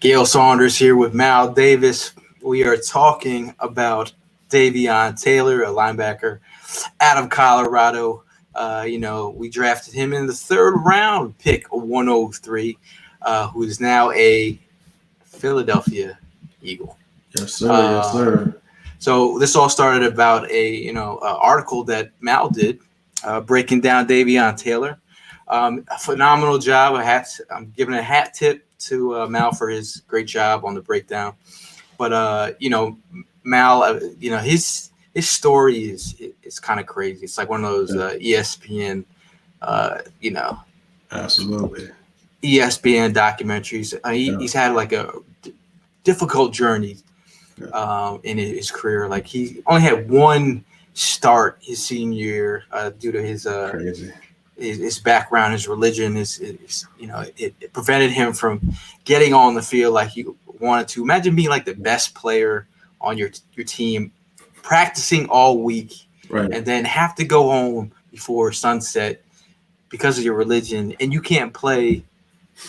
Gayle Saunders here with Mal Davis. We are talking about Davion Taylor, a linebacker out of Colorado. We drafted him in the third round, pick 103, who is now a Philadelphia Eagle. Yes, sir. Yes, sir. So this all started about a article that Mal did, breaking down Davion Taylor. A phenomenal job. I'm giving a hat tip to Mal for his great job on the breakdown. But Mal, his story is kind of crazy. It's like one of those ESPN, Absolutely. ESPN documentaries. He's had like a difficult journey in his career. Like he only had one start his senior year due to his background, his religion. It prevented him from getting on the field like he wanted to. Imagine being like the best player on your team, practicing all week, right, and then have to go home before sunset because of your religion, and you can't play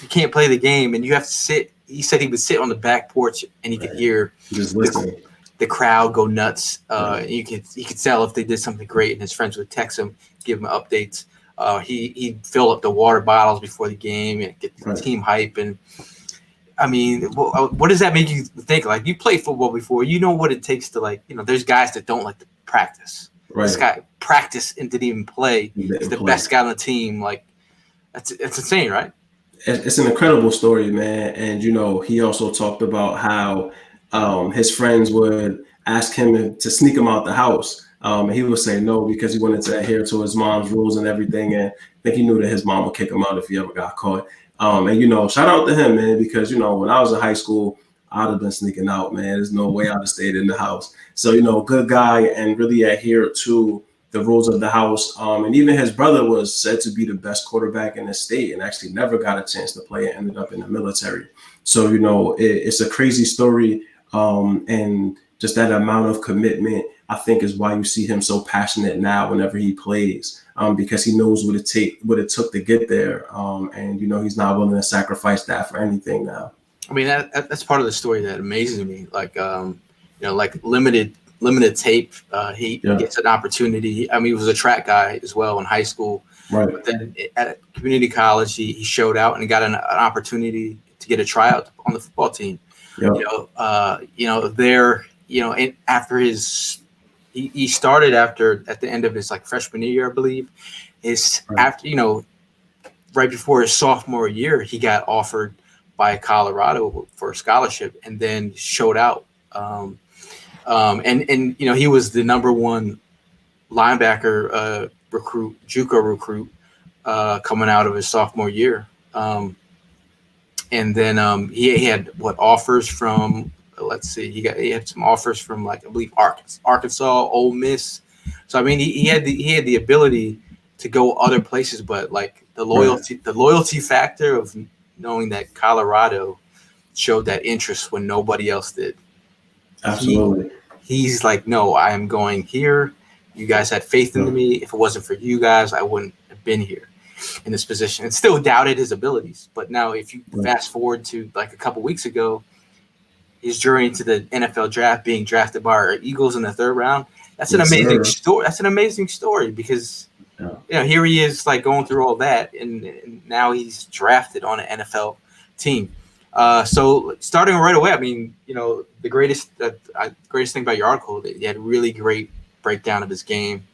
the game, and you have to sit. He said he would sit on the back porch and he could hear just listen. The crowd go nuts. He could tell if they did something great, and his friends would text him, give him updates. He'd fill up the water bottles before the game and get the team hype. And I mean, what does that make you think? Like, you played football before, you know what it takes to there's guys that don't like to practice. Right. This guy practiced and didn't even play. He's the best guy on the team. Like, it's insane, right? It's an incredible story, man. And, he also talked about how his friends would ask him to sneak him out the house. And he would say no because he wanted to adhere to his mom's rules and everything. And I think he knew that his mom would kick him out if he ever got caught. Shout out to him, man, because, when I was in high school, I'd have been sneaking out, man. There's no way I'd have stayed in the house. So, good guy and really adhered to the rules of the house. And even his brother was said to be the best quarterback in the state and actually never got a chance to play and ended up in the military. So, it's a crazy story. And just that amount of commitment, I think, is why you see him so passionate now whenever he plays, because he knows what it took to get there. And he's not willing to sacrifice that for anything now. I mean, that's part of the story that amazes me. Like, like limited tape. He gets an opportunity. I mean, he was a track guy as well in high school. Right. But then at community college, he showed out and got an opportunity to get a tryout on the football team. Yep. And after he started at the end of his freshman year, I believe. Right before his sophomore year, he got offered by Colorado for a scholarship, and then showed out. He was the number one linebacker JUCO recruit coming out of his sophomore year. And then he had offers from, he had some offers from I believe Arkansas, Ole Miss. So I mean, he had the ability to go other places, but the loyalty factor of knowing that Colorado showed that interest when nobody else did. Absolutely. He's like, no, I am going here. You guys had faith in me. If it wasn't for you guys, I wouldn't have been here in this position, and still doubted his abilities. But now if you fast forward to a couple weeks ago, his journey to the NFL draft, being drafted by our Eagles in the third round, that's an amazing story. That's an amazing story because here he is going through all that, and now he's drafted on an NFL team. So starting right away, I mean, the greatest thing about your article, that you had a really great breakdown of his game,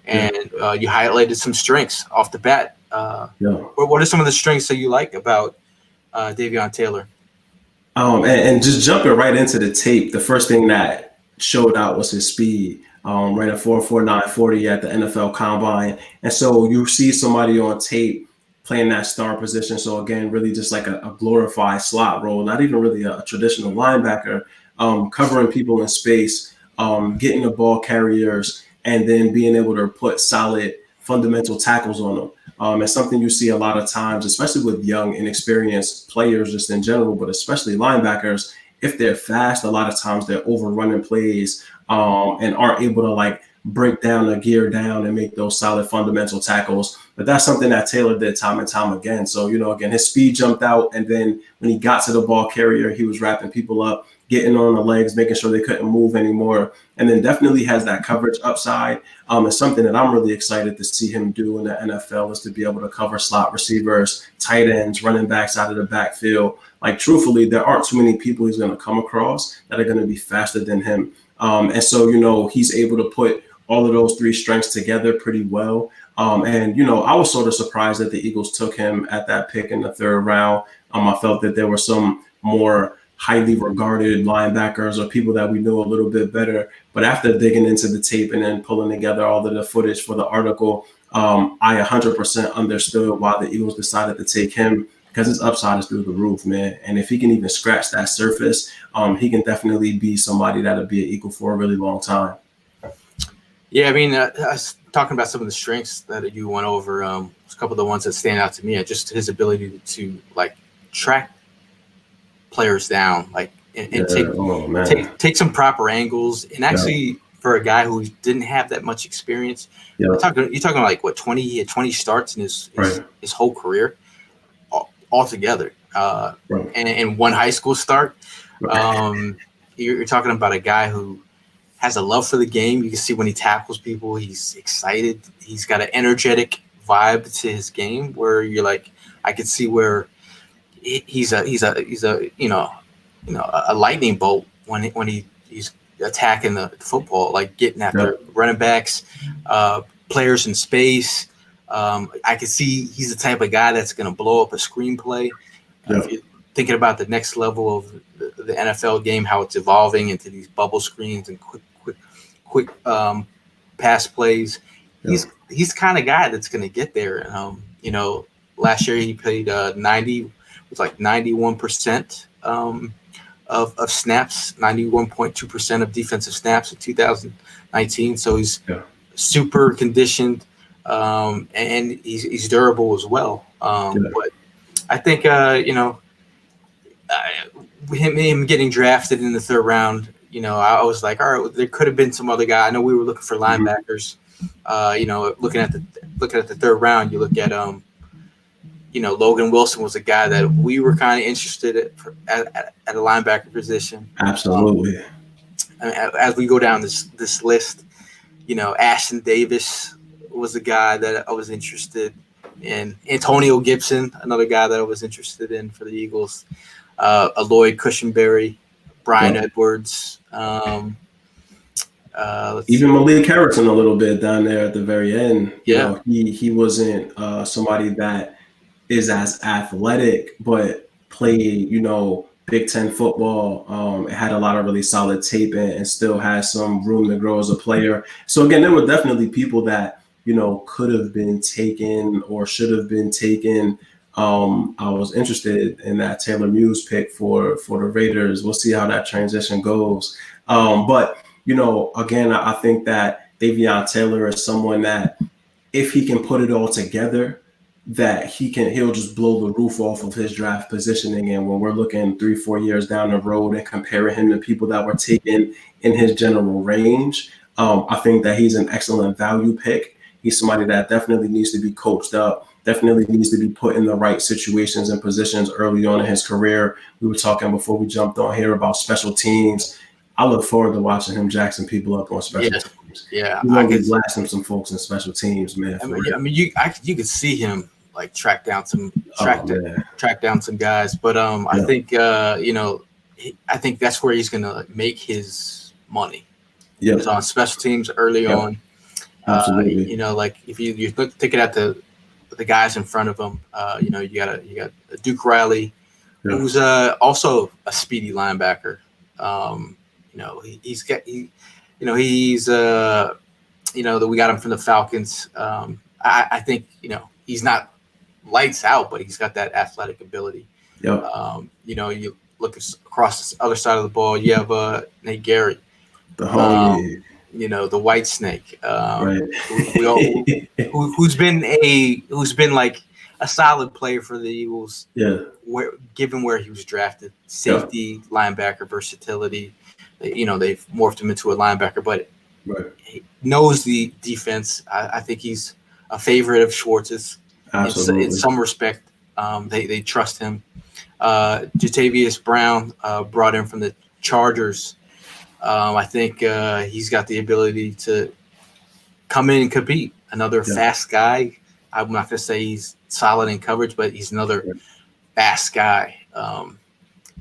and you highlighted some strengths off the bat. What are some of the strengths that you like about Davion Taylor? And just jumping right into the tape, the first thing that showed out was his speed. Right at 4.49 40 at the NFL Combine, and so you see somebody on tape playing that star position. So again, really just like a glorified slot role, not even really a traditional linebacker, covering people in space, getting the ball carriers, and then being able to put solid fundamental tackles on them. It's something you see a lot of times, especially with young, inexperienced players just in general, but especially linebackers. If they're fast, a lot of times they're overrunning plays and aren't able to break down or gear down and make those solid fundamental tackles. But that's something that Taylor did time and time again. So, again, his speed jumped out. And then when he got to the ball carrier, he was wrapping people up, getting on the legs, making sure they couldn't move anymore. And then definitely has that coverage upside. It's something that I'm really excited to see him do in the NFL, is to be able to cover slot receivers, tight ends, running backs out of the backfield. Like, truthfully, there aren't too many people he's going to come across that are going to be faster than him. And so, he's able to put all of those three strengths together pretty well. And I was sort of surprised that the Eagles took him at that pick in the 3rd round. I felt that there were some more highly regarded linebackers or people that we knew a little bit better. But after digging into the tape and then pulling together all of the footage for the article, I 100% understood why the Eagles decided to take him, because his upside is through the roof, man. And if he can even scratch that surface, he can definitely be somebody that'll be an Eagle for a really long time. Yeah, I mean, I was talking about some of the strengths that you went over. A couple of the ones that stand out to me are just his ability to like track players down, like and take some proper angles. And actually, for a guy who didn't have that much experience, you're talking like what 20 starts in his whole career altogether, and one high school start. You're talking about a guy who has a love for the game. You can see when he tackles people, he's excited. He's got an energetic vibe to his game where you're like, I could see where he's a lightning bolt when he's attacking the football, like getting after running backs, players in space. I could see he's the type of guy that's going to blow up a screenplay. If you're thinking about the next level of the NFL game, how it's evolving into these bubble screens and quick pass plays, he's the kind of guy that's going to get there. Last year he played 91% of snaps, 91.2% of defensive snaps in 2019. So he's super conditioned, and he's durable as well. But I think him getting drafted in the 3rd round, I was like, all right, there could have been some other guy. I know we were looking for linebackers. Looking at the 3rd round, you look at Logan Wilson was a guy that we were kind of interested at a linebacker position. Absolutely. As we go down this list, Ashton Davis was a guy that I was interested in. Antonio Gibson, another guy that I was interested in for the Eagles. Lloyd Cushenberry, Brian Edwards. Even Malik Harrison a little bit down there at the very end. He wasn't somebody that is as athletic, but played, Big Ten football. It had a lot of really solid tape and still has some room to grow as a player. So again, there were definitely people that, could have been taken or should have been taken. I was interested in that Taylor Muse pick for the Raiders. We'll see how that transition goes. But again, I think that Davion Taylor is someone that, if he can put it all together, that he'll just blow the roof off of his draft positioning. And when we're looking 3-4 years down the road and comparing him to people that were taken in his general range, I think that he's an excellent value pick. He's somebody that definitely needs to be coached up, definitely needs to be put in the right situations and positions early on in his career. We were talking before we jumped on here about special teams. I look forward to watching him jack some people up on special teams. Yeah, he's gonna be blasting some folks in special teams, man. You could see him like track down some guys, but I think I think that's where he's gonna make his money. He was on special teams early on. Absolutely. Like if you take it at the guys in front of him, you got Duke Riley, who's also a speedy linebacker. He's that we got him from the Falcons. I think he's not lights out, but he's got that athletic ability. You look across the other side of the ball, you have Nate Gary, the homie, the White Snake, who's been like a solid player for the Eagles. Given where he was drafted, safety, linebacker, versatility. They've morphed him into a linebacker, but he knows the defense. I think he's a favorite of Schwartz's. Absolutely. In some respect, they trust him. Jatavius Brown, brought in from the Chargers. I think he's got the ability to come in and compete. Another fast guy. I'm not going to say he's solid in coverage, but he's another fast guy.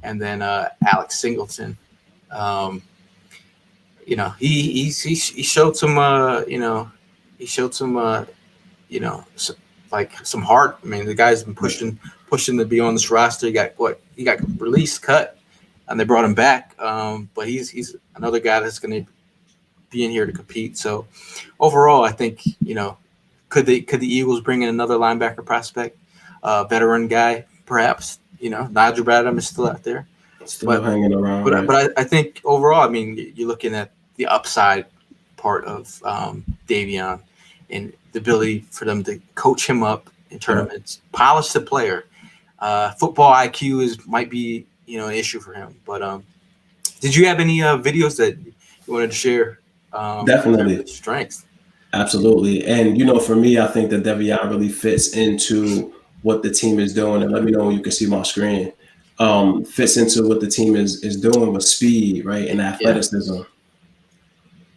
And then Alex Singleton. He showed some. He showed some. Some heart. I mean, the guy's been pushing to be on this roster. He got released, cut, and they brought him back. But he's another guy that's going to be in here to compete. So overall, I think could the Eagles bring in another linebacker prospect, veteran guy, perhaps? Nigel Bradham is still out there, still hanging around. But I think overall, I mean, you're looking at the upside part of Davion and the ability for them to coach him up in tournaments, polish the player. Football IQ might be an issue for him. But did you have any videos that you wanted to share? Definitely. Strengths. Absolutely. And, for me, I think that Davion really fits into what the team is doing. And let me know when you can see my screen. Fits into what the team is doing with speed, right, and athleticism. Yeah.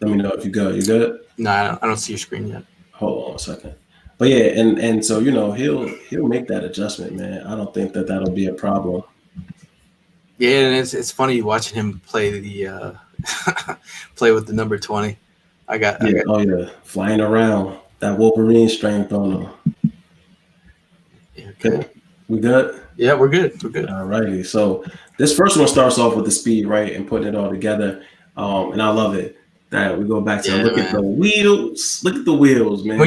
Let me know if you're good. You good? No, I don't see your screen yet. Hold on a second. But yeah, and so he'll make that adjustment, man. I don't think that'll be a problem. Yeah, and it's funny watching him play play with the number 20. Flying around, that Wolverine strength on him. Okay. We good? Yeah, we're good. We're good. All righty. So this first one starts off with the speed, right, and putting it all together. And I love it that we go back to look at the wheels. Look at the wheels, man.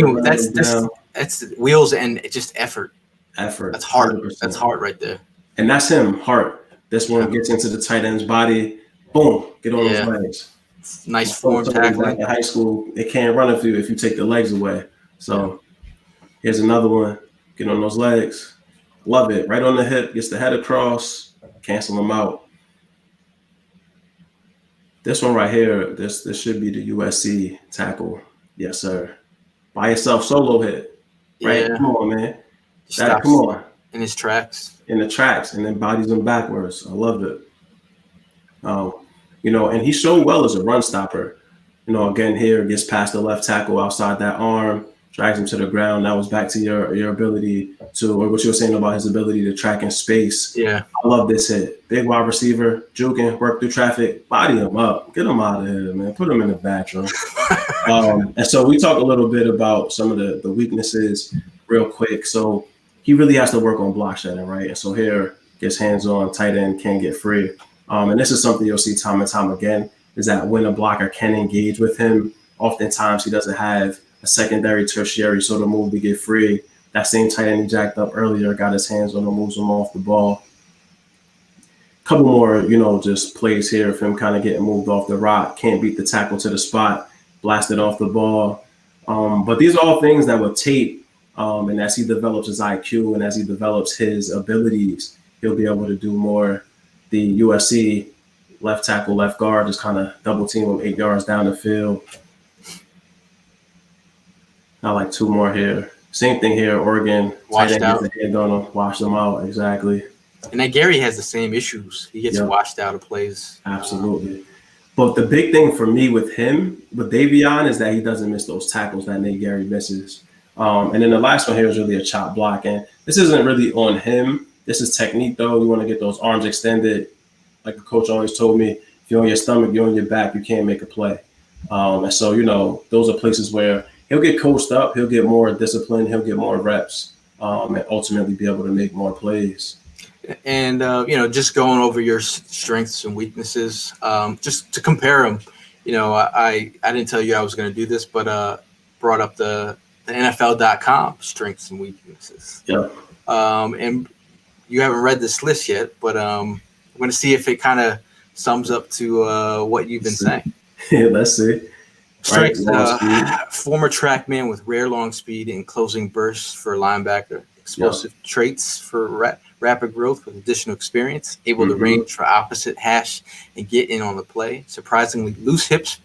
That's wheels and just effort. That's heart. 100%. That's heart right there. And that's him, heart. This one gets into the tight end's body. Boom, get on those legs. Nice form tackling. In high school, they can't run if you take the legs away. So here's another one. Get on those legs. Love it. Right on the hip, gets the head across, cancel them out. This one right here, this should be the USC tackle. Yes, sir. By yourself, solo hit. Right? Yeah. Come on, man. Come on. In his tracks. In the tracks, and then bodies him backwards. I love it. And he showed well as a run stopper. Again, here gets past the left tackle outside that arm, drags him to the ground. That was back to your ability to, or what you were saying about his ability to track in space. Yeah. I love this hit. Big wide receiver, juking, work through traffic, body him up, get him out of here, man. Put him in the bathroom. And so we talk a little bit about some of the weaknesses real quick. So he really has to work on block shedding, right? And so here gets hands on, tight end, can't get free. And this is something you'll see time and time again, is that when a blocker can engage with him, oftentimes he doesn't have a secondary, tertiary sort of move to get free. That same tight end he jacked up earlier got his hands on him, moves him off the ball. Couple more, just plays here of him kind of getting moved off the rock, can't beat the tackle to the spot, blasted off the ball. But these are all things that with tape, and as he develops his IQ and as he develops his abilities, he'll be able to do more. The USC left tackle, left guard just kind of double team him 8 yards down the field. I like 2 more here. Same thing here, Oregon. Washed out. The head on him, wash them out, exactly. And then Gary has the same issues. He gets washed out of plays. Absolutely. But the big thing for me with him, with Davion, is that he doesn't miss those tackles that Nate Gary misses. And then the last one here is really a chop block. And this isn't really on him. This is technique, though. You want to get those arms extended. Like the coach always told me, if you're on your stomach, you're on your back, you can't make a play. And so, those are places where he'll get coached up, he'll get more discipline, he'll get more reps, and ultimately be able to make more plays. And, just going over your strengths and weaknesses, just to compare them, I didn't tell you I was going to do this, but brought up the NFL.com strengths and weaknesses. Yeah. And you haven't read this list yet, but I'm going to see if it kind of sums up to what you've been saying. Yeah, let's see. Strengths, former trackman with rare long speed and closing bursts for linebacker. Explosive traits for rapid growth with additional experience. Able to range for opposite hash and get in on the play. Surprisingly loose hips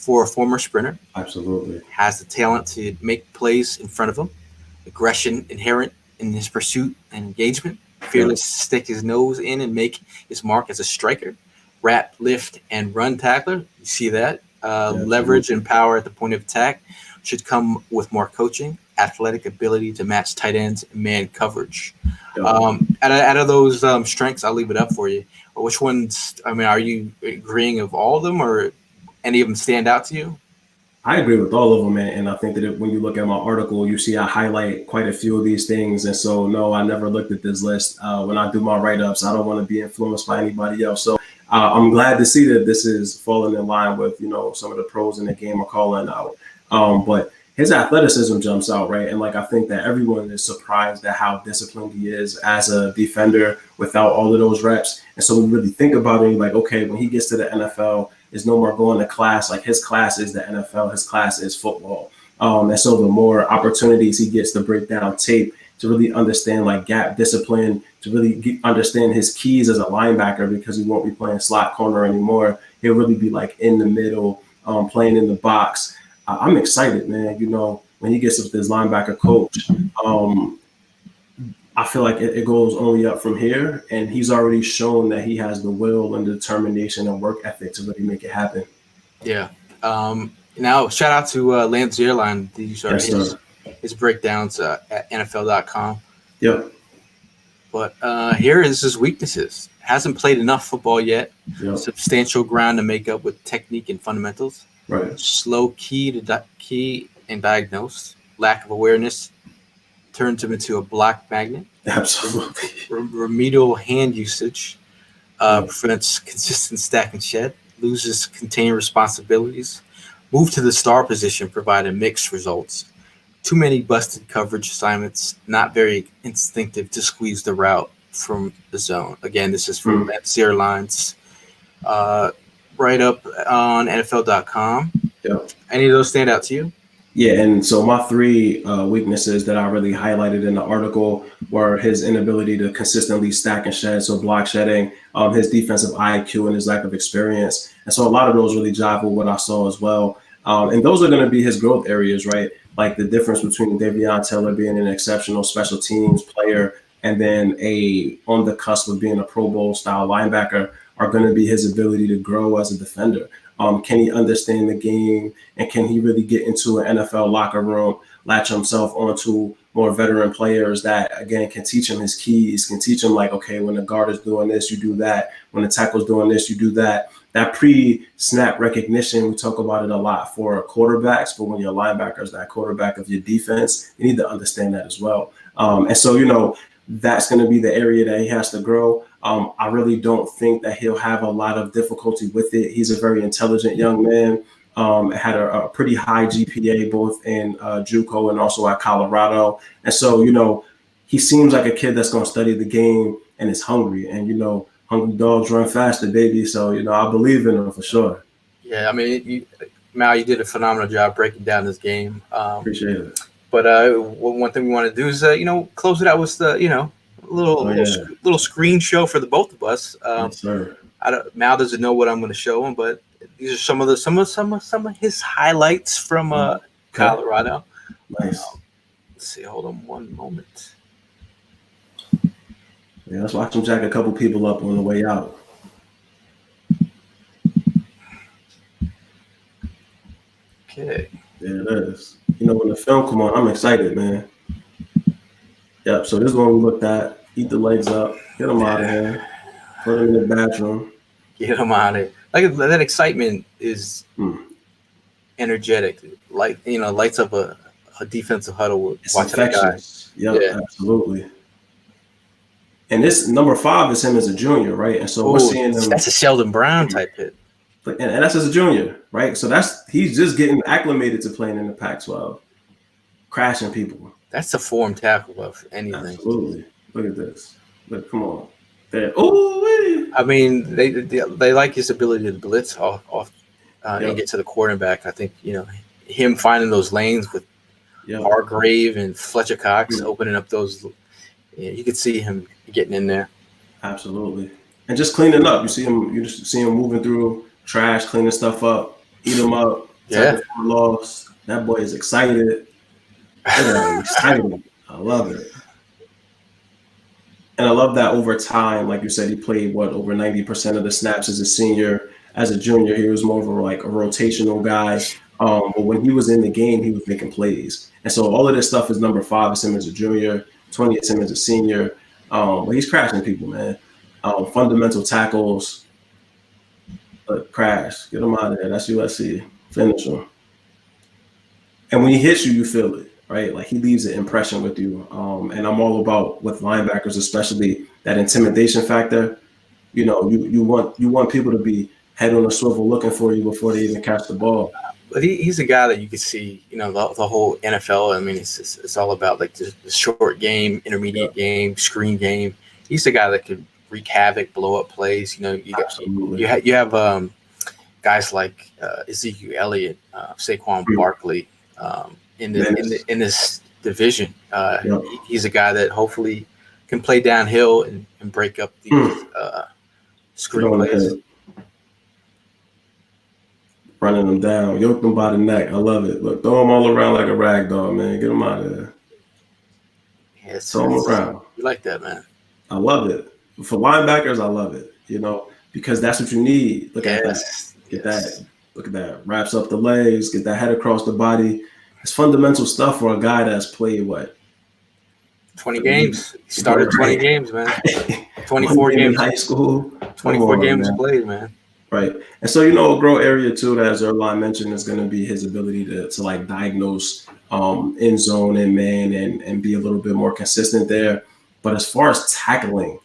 for a former sprinter. Absolutely. Has the talent to make plays in front of him. Aggression inherent in his pursuit and engagement. Fearless to stick his nose in and make his mark as a striker. Wrap, lift, and run tackler. You see that. Leverage and power at the point of attack should come with more coaching. Athletic ability to match tight ends and man coverage. Out of those strengths, I'll leave it up for you. Which ones, I mean, are you agreeing of all of them, or any of them stand out to you? I agree with all of them, man. And I think that when you look at my article, you see I highlight quite a few of these things. And so, no, I never looked at this list. When I do my write-ups, I don't want to be influenced by anybody else. So I'm glad to see that this is falling in line with, some of the pros in the game are calling out. But his athleticism jumps out, right? And I think that everyone is surprised at how disciplined he is as a defender without all of those reps. And so we really think about it, okay, when he gets to the NFL, there's no more going to class. His class is the NFL, his class is football. And so the more opportunities he gets to break down tape, to really understand gap discipline, to really understand his keys as a linebacker, because he won't be playing slot corner anymore. He'll really be in the middle, playing in the box. I'm excited, man. When he gets with his linebacker coach, I feel like it goes only up from here. And he's already shown that he has the will and determination and work ethic to really make it happen. Yeah. Now, shout out to Lance Zierlein. These are his breakdowns at NFL.com. Yep. But here is his weaknesses. Hasn't played enough football yet. Yep. Substantial ground to make up with technique and fundamentals. Right. Slow key and diagnose. Lack of awareness turns him into a block magnet. Absolutely. Remedial hand usage prevents consistent stack and shed. Loses contained responsibilities. Move to the star position provided mixed results. Too many busted coverage assignments. Not very instinctive to squeeze the route from the zone. Again, this is from Zierlein's write up on NFL.com. Yep. Any of those stand out to you? Yeah, and so my three weaknesses that I really highlighted in the article were his inability to consistently stack and shed, so block shedding, his defensive IQ, and his lack of experience. And so a lot of those really jive with what I saw as well. And those are going to be his growth areas, right? Like the difference between Davion Taylor being an exceptional special teams player and then on the cusp of being a Pro Bowl style linebacker are going to be his ability to grow as a defender. Can he understand the game, and can he really get into an NFL locker room, latch himself onto more veteran players that, again, can teach him his keys, can teach him okay, when the guard is doing this, you do that. When the tackle's doing this, you do that. That pre-snap recognition, we talk about it a lot for quarterbacks, but when your linebacker is that quarterback of your defense, you need to understand that as well. And so, that's going to be the area that he has to grow. I really don't think that he'll have a lot of difficulty with it. He's a very intelligent young man. Had a pretty high GPA both in JUCO and also at Colorado. And so, he seems like a kid that's going to study the game and is hungry. And, hungry dogs run faster, baby. So, I believe in him for sure. Yeah, I mean, Mal, you did a phenomenal job breaking down this game. Appreciate it. But one thing we want to do is, close it out with the, little screen show for the both of us. Yes, sir. Mal doesn't know what I'm going to show him, but these are some of his highlights from Colorado. Nice. Let's see. Hold on one moment. Yeah, let's watch him jack a couple people up on the way out. Okay. There it is. When the film come on, I'm excited, man. Yep, so this is one we looked at. Eat the legs up. Get them out of here. Put them in the bathroom. Get them out of here. That excitement is energetic. Lights up a defensive huddle watching a guy. Yep, yeah, absolutely. And this number 5 is him as a junior, right? And so we're seeing him. That's a Sheldon Brown type hit. And that's as a junior, right? So he's just getting acclimated to playing in the Pac-12, crashing people. That's a form tackle of anything. Absolutely. Look at this. Look, come on. There. Oh, I mean, they like his ability to blitz off and get to the quarterback. I think him finding those lanes with Hargrave and Fletcher Cox opening up those. Yeah, you could see him getting in there. Absolutely. And just cleaning up. You just see him moving through trash, cleaning stuff up, eat them up, Yeah. Loss. That boy is excited. Excited. I love it. And I love that over time, like you said, he played over 90% of the snaps as a senior. As a junior, he was more of a rotational guy. But when he was in the game, he was making plays. And so all of this stuff is number 5 is him as a junior, 20 is him as a senior. But he's crashing people, man. Fundamental tackles, crash. Get him out of there. That's USC. Finish him. And when he hits you, you feel it, right? Like he leaves an impression with you. And I'm all about with linebackers, especially that intimidation factor. You know, you want people to be head on a swivel looking for you before they even catch the ball. But he's a guy that you can see, you know, the whole NFL. I mean, it's all about like the short game, intermediate game, screen game. He's the guy that could wreak havoc, blow up plays. You know, you have guys like Ezekiel Elliott, Saquon Barkley in this division. He's a guy that hopefully can play downhill and break up these screen plays. Running them down, yoke them by the neck. I love it. Look, throw them all around like a rag doll, man. Get them out of there. Yeah, throw them around. You like that, man? I love it. For linebackers, I love it. You know, because that's what you need. Look at that. Get that. Look at that. Wraps up the legs. Get that head across the body. It's fundamental stuff for a guy that's played 20 games. He started 20 games, man. 24 games in high school. 24 games played, man. Right. And so, you know, a growth area too, that as Erline mentioned, is going to be his ability to like diagnose in zone and man and be a little bit more consistent there. But as far as tackling,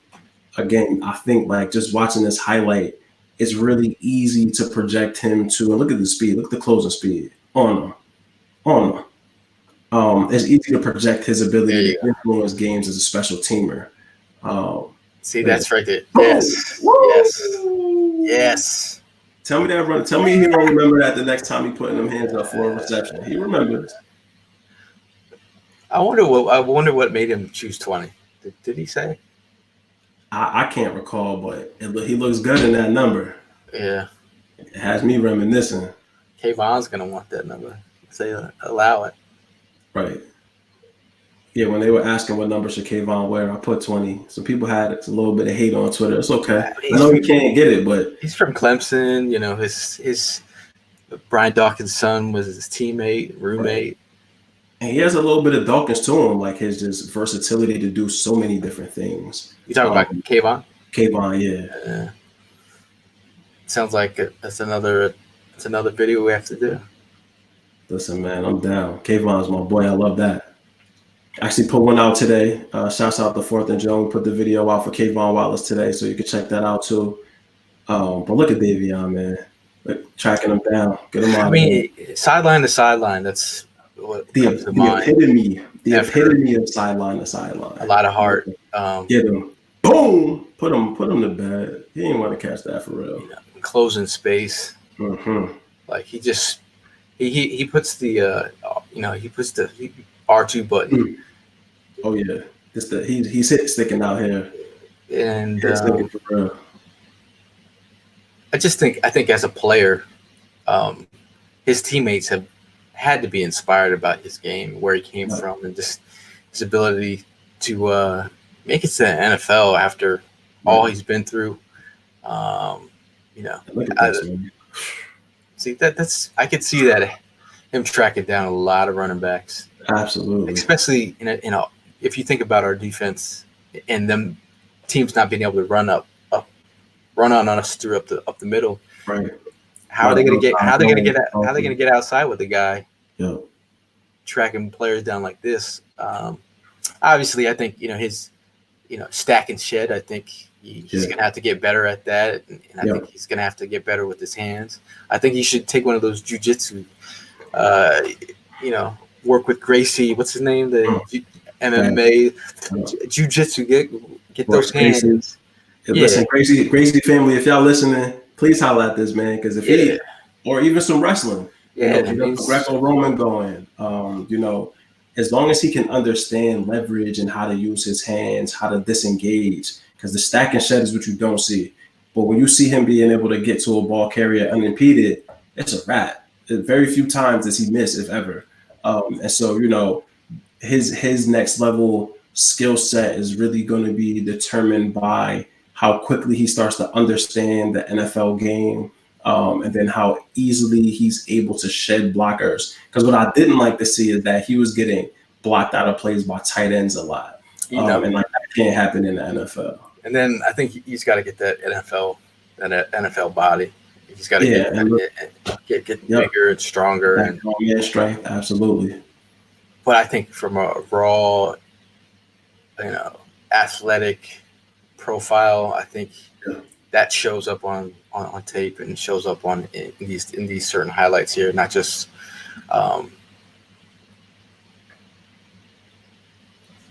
again, I think like just watching this highlight, it's really easy to project him to, and look at the speed, look at the closing speed on him. It's easy to project his ability to influence games as a special teamer. See, that's right there. Yes. Yes. Tell me that run. Tell me he won't remember that the next time he putting them hands up for a reception. He remembers. I wonder what made him choose 20. Did he say? I can't recall, but he looks good in that number. Yeah. It has me reminiscing. Kayvon's gonna want that number. Say allow it. Right. Yeah, when they were asking what number should Kayvon wear, I put 20. Some people had a little bit of hate on Twitter. It's okay. I know he can't get it, but he's from Clemson. You know, his Brian Dawkins' son was his teammate, roommate. Right. And he has a little bit of Dawkins to him, like his just versatility to do so many different things. You talking about Kayvon? Kayvon, yeah. Sounds like that's another video we have to do. Listen, man, I'm down. Kayvon's my boy. I love that. Actually put one out today. Shouts out to 4th and Jones. Put the video out for Kayvon Wallace today, so you can check that out too. But look at Davion, man. Tracking him down. Get him out. I mean, sideline to sideline, that's what comes to mind. The epitome of sideline to sideline. A lot of heart. Get him. Boom. Put him to bed. He didn't want to catch that for real. You know, closing space. Mm-hmm. Like he puts the he puts the R2 button. Oh yeah, he's sticking out here, and I think as a player, his teammates have had to be inspired about his game, where he came from, and just his ability to make it to the NFL after all he's been through. See that's I could see that him tracking down a lot of running backs. Absolutely, especially if you think about our defense and them teams not being able to run on us through up the middle. Right. How are they going to get outside with the guy? Yeah. Tracking players down like this. Obviously, I think his stack and shed. I think he's going to have to get better at that, and I think he's going to have to get better with his hands. I think he should take one of those jujitsu. Work with Gracie. What's his name? The MMA jiu-jitsu. Get those hands. Listen, Gracie family, if y'all listening, please holler at this man, because if he or even some wrestling, Greco-Roman going, as long as he can understand leverage and how to use his hands, how to disengage, because the stack and shed is what you don't see. But when you see him being able to get to a ball carrier unimpeded, it's a wrap. very few times does he miss, if ever. And so, you know, his next level skill set is really going to be determined by how quickly he starts to understand the NFL game, and then how easily he's able to shed blockers. Because what I didn't like to see is that he was getting blocked out of plays by tight ends a lot, and like that can't happen in the NFL. And then I think he's got to get that NFL body. He's got to get bigger and stronger and strength, absolutely. But I think from a raw, you know, athletic profile, I think that shows up on tape and shows up in these certain highlights here, not just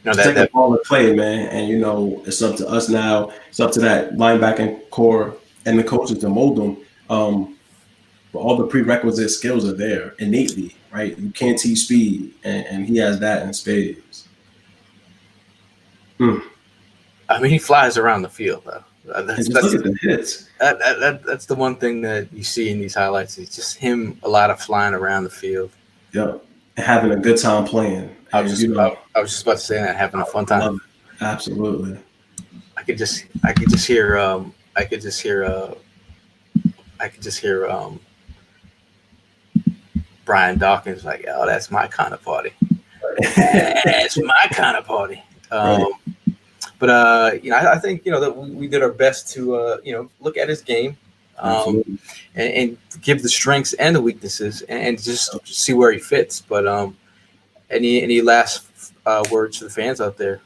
that ball to play, man. And you know, it's up to us now. It's up to that linebacking core and the coaches to mold them. But all the prerequisite skills are there innately, right? You can't teach speed, and he has that in spades. I mean, he flies around the field, though. Look at the hits. That's the one thing that you see in these highlights. It's just him, a lot of flying around the field. Yep, and having a good time playing. I was just about to say that, having a fun time. Absolutely. I could just hear Brian Dawkins like, oh, that's my kind of party. That's my kind of party. But you know, I think, you know, that we did our best to you know, look at his game, and give the strengths and the weaknesses, and just see where he fits. But any last words for the fans out there?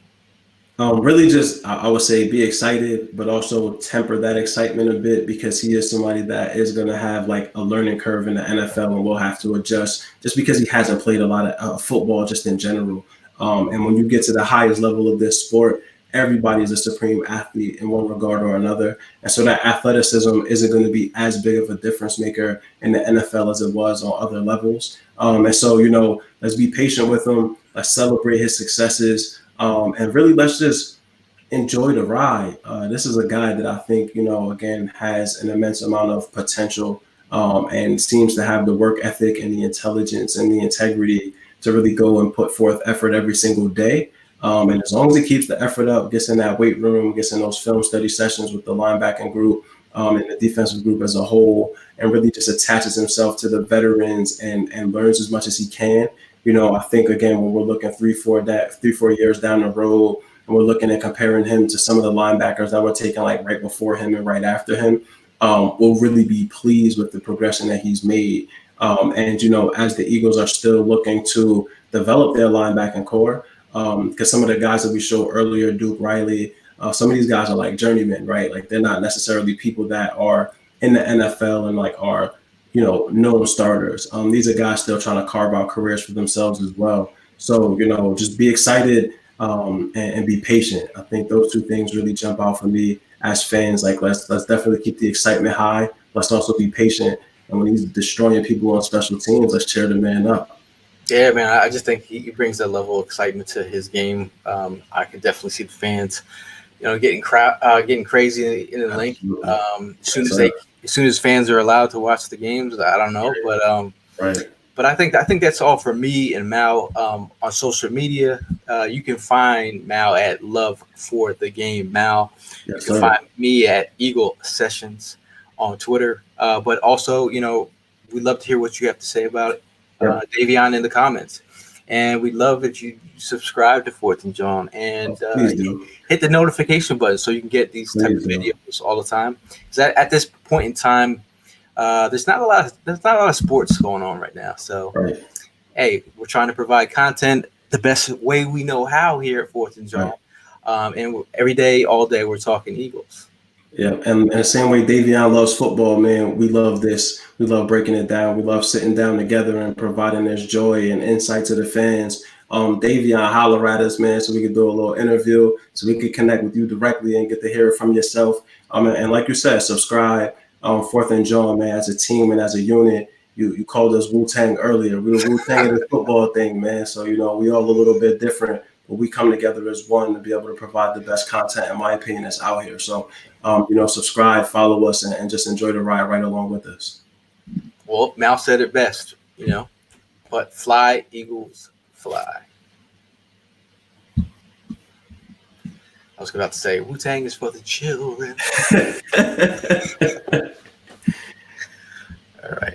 Really, just I would say be excited, but also temper that excitement a bit, because he is somebody that is going to have like a learning curve in the NFL, and will have to adjust just because he hasn't played a lot of football just in general. And when you get to the highest level of this sport, everybody is a supreme athlete in one regard or another. And so that athleticism isn't going to be as big of a difference maker in the NFL as it was on other levels. And so, you know, let's be patient with him. Let's celebrate his successes. And really, let's just enjoy the ride. This is a guy that I think, you know, again, has an immense amount of potential, and seems to have the work ethic and the intelligence and the integrity to really go and put forth effort every single day. And as long as he keeps the effort up, gets in that weight room, gets in those film study sessions with the linebacking group, and the defensive group as a whole, and really just attaches himself to the veterans and learns as much as he can. You know, I think, again, when we're looking 3-4 years down the road, and we're looking at comparing him to some of the linebackers that were taken like right before him and right after him, we'll really be pleased with the progression that he's made. And, you know, as the Eagles are still looking to develop their linebacking core, because some of the guys that we showed earlier, Duke Riley, some of these guys are like journeymen, right? Like they're not necessarily people that are in the NFL and like are, you know, known starters. These are guys still trying to carve out careers for themselves as well. So, you know, just be excited, and be patient. I think those two things really jump out for me as fans. Like let's definitely keep the excitement high. Let's also be patient. And when he's destroying people on special teams, let's cheer the man up. Yeah, man, I just think he brings that level of excitement to his game. I can definitely see the fans, you know, getting crazy in the link. As soon as fans are allowed to watch the games, I don't know, but I think that's all for me and Mal. On social media, you can find Mal at Love for the Game Mal. You can find me at Eagle Sessions on Twitter. But also, you know, we'd love to hear what you have to say about it. Davion in the comments, and we'd love if you subscribe to Fourth and John and hit the notification button so you can get these type of videos all the time. Because at this point in time, there's not a lot of sports going on right now. So hey, we're trying to provide content the best way we know how here at Fourth and John, and every day, all day, we're talking Eagles. Yeah, and the same way Davion loves football, man, we love this. We love breaking it down. We love sitting down together and providing this joy and insight to the fans. Davion, holler at us, man, so we can do a little interview, so we can connect with you directly and get to hear it from yourself. And like you said, subscribe. Fourth and John, man, as a team and as a unit. You called us Wu-Tang earlier. We were Wu-Tang in the football thing, man. So, you know, we all a little bit different, but we come together as one to be able to provide the best content, in my opinion, that's out here. So, you know, subscribe, follow us, and just enjoy the ride right along with us. Well, Mal said it best, you know. But fly, Eagles, fly. I was about to say Wu-Tang is for the children. All right.